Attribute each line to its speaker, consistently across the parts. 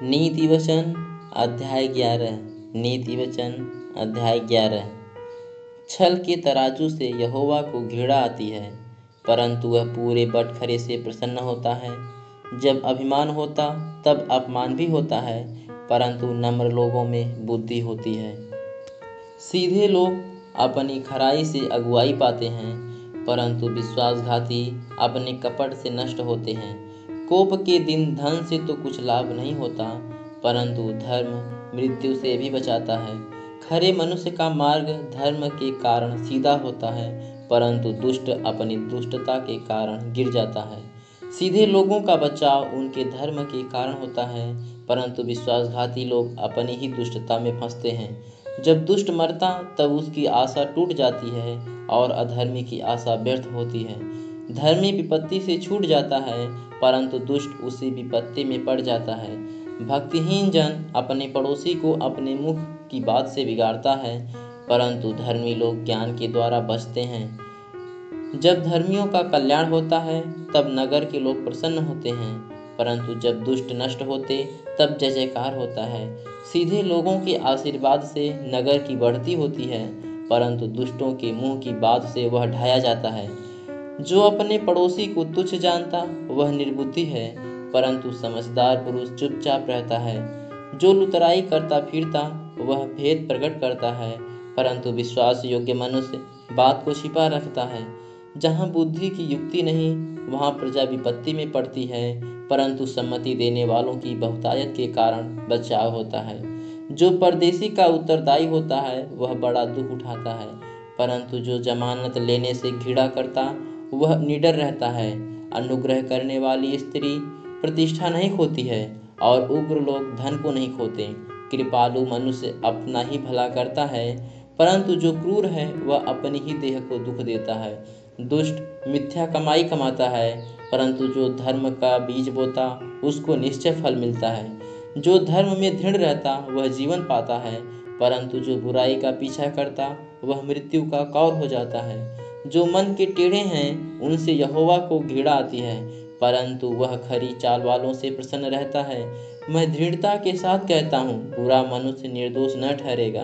Speaker 1: नीति वचन अध्याय 11। नीति वचन अध्याय 11। छल के तराजू से यहोवा को घृणा आती है, परंतु वह पूरे बटखरे से प्रसन्न होता है। जब अभिमान होता तब अपमान भी होता है, परंतु नम्र लोगों में बुद्धि होती है। सीधे लोग अपनी खराई से अगुवाई पाते हैं, परंतु विश्वासघाती अपने कपट से नष्ट होते हैं। कोप के दिन धन से तो कुछ लाभ नहीं होता, परंतु धर्म मृत्यु से भी बचाता है। खरे मनुष्य का मार्ग धर्म के कारण सीधा होता है, परंतु दुष्ट अपनी दुष्टता के कारण गिर जाता है। सीधे लोगों का बचाव उनके धर्म के कारण होता है, परंतु विश्वासघाती लोग अपनी ही दुष्टता में फंसते हैं। जब दुष्ट मरता तब उसकी आशा टूट जाती है और अधर्मी की आशा व्यर्थ होती है। धर्मी विपत्ति से छूट जाता है, परंतु दुष्ट उसी विपत्ति में पड़ जाता है। भक्तिहीन जन अपने पड़ोसी को अपने मुख की बात से बिगाड़ता है, परंतु धर्मी लोग ज्ञान के द्वारा बचते हैं। जब धर्मियों का कल्याण होता है तब नगर के लोग प्रसन्न होते हैं, परंतु जब दुष्ट नष्ट होते तब जय जयकार होता है। सीधे लोगों के आशीर्वाद से नगर की बढ़ती होती है, परंतु दुष्टों के मुंह की बात से वह ढाया जाता है। जो अपने पड़ोसी को तुच्छ जानता वह निर्बुद्धि है, परंतु समझदार पुरुष चुपचाप रहता है। जो लुतराई करता फिरता वह भेद प्रकट करता है, परंतु विश्वास योग्य मनुष्य बात को छिपा रखता है। जहाँ बुद्धि की युक्ति नहीं वहाँ प्रजा विपत्ति में पड़ती है, परंतु सम्मति देने वालों की बहुतायत के कारण बचाव होता है। जो परदेशी का उत्तरदायी होता है वह बड़ा दुख उठाता है, परंतु जो जमानत लेने से घृणा करता वह निडर रहता है। अनुग्रह करने वाली स्त्री प्रतिष्ठा नहीं खोती है और उग्र लोग धन को नहीं खोते। कृपालु मनुष्य अपना ही भला करता है, परंतु जो क्रूर है वह अपनी ही देह को दुख देता है। दुष्ट मिथ्या कमाई कमाता है, परंतु जो धर्म का बीज बोता उसको निश्चय फल मिलता है। जो धर्म में दृढ़ रहता वह जीवन पाता है, परंतु जो बुराई का पीछा करता वह मृत्यु का कौर हो जाता है। जो मन के टेढ़े हैं उनसे यहोवा को घृणा आती है, परंतु वह खरी चाल वालों से प्रसन्न रहता है। मैं दृढ़ता के साथ कहता हूँ, बुरा मनुष्य निर्दोष न ठहरेगा,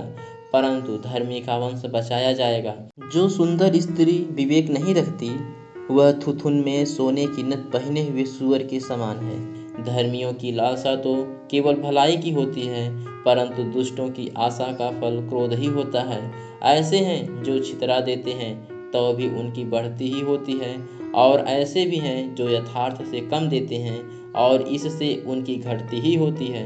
Speaker 1: परंतु धर्मी का वंश बचाया जाएगा। जो सुंदर स्त्री विवेक नहीं रखती वह थुथुन में सोने की नथ पहने हुए सूअर के समान है। धर्मियों की लालसा तो केवल भलाई की होती है, परंतु दुष्टों की आशा का फल क्रोध ही होता है। ऐसे हैं जो छितरा देते हैं तो भी उनकी बढ़ती ही होती है, और ऐसे भी हैं जो यथार्थ से कम देते हैं और इससे उनकी घटती ही होती है।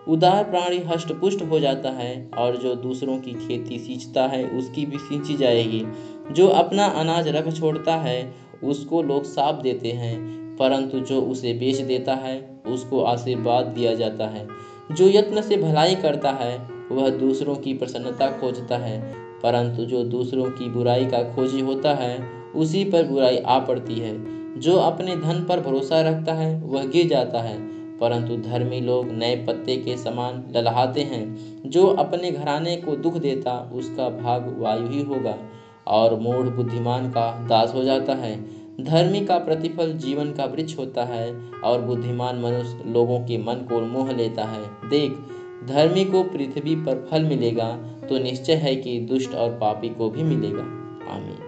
Speaker 1: उदार प्राणी हष्टपुष्ट हो जाता है, और जो दूसरों की खेती सींचता है उसकी भी सींची जाएगी। जो अपना अनाज रख छोड़ता है उसको लोग शाप देते हैं, परंतु जो उसे बेच देता है उसको आशीर्वाद दिया जाता है। जो यत्न से भलाई करता है वह दूसरों की प्रसन्नता खोजता है, परंतु जो दूसरों की बुराई का खोजी होता है उसी पर बुराई आ पड़ती है। जो अपने धन पर भरोसा रखता है वह गिर जाता है, परंतु धर्मी लोग नए पत्ते के समान ललहाते हैं। जो अपने घराने को दुख देता उसका भाग वायु ही होगा, और मूढ़ बुद्धिमान का दास हो जाता है। धर्मी का प्रतिफल जीवन का वृक्ष होता है, और बुद्धिमान मनुष्य लोगों के मन को मोह लेता है। देख, धर्मी को पृथ्वी पर फल मिलेगा तो निश्चय है कि दुष्ट और पापी को भी मिलेगा। आमीन।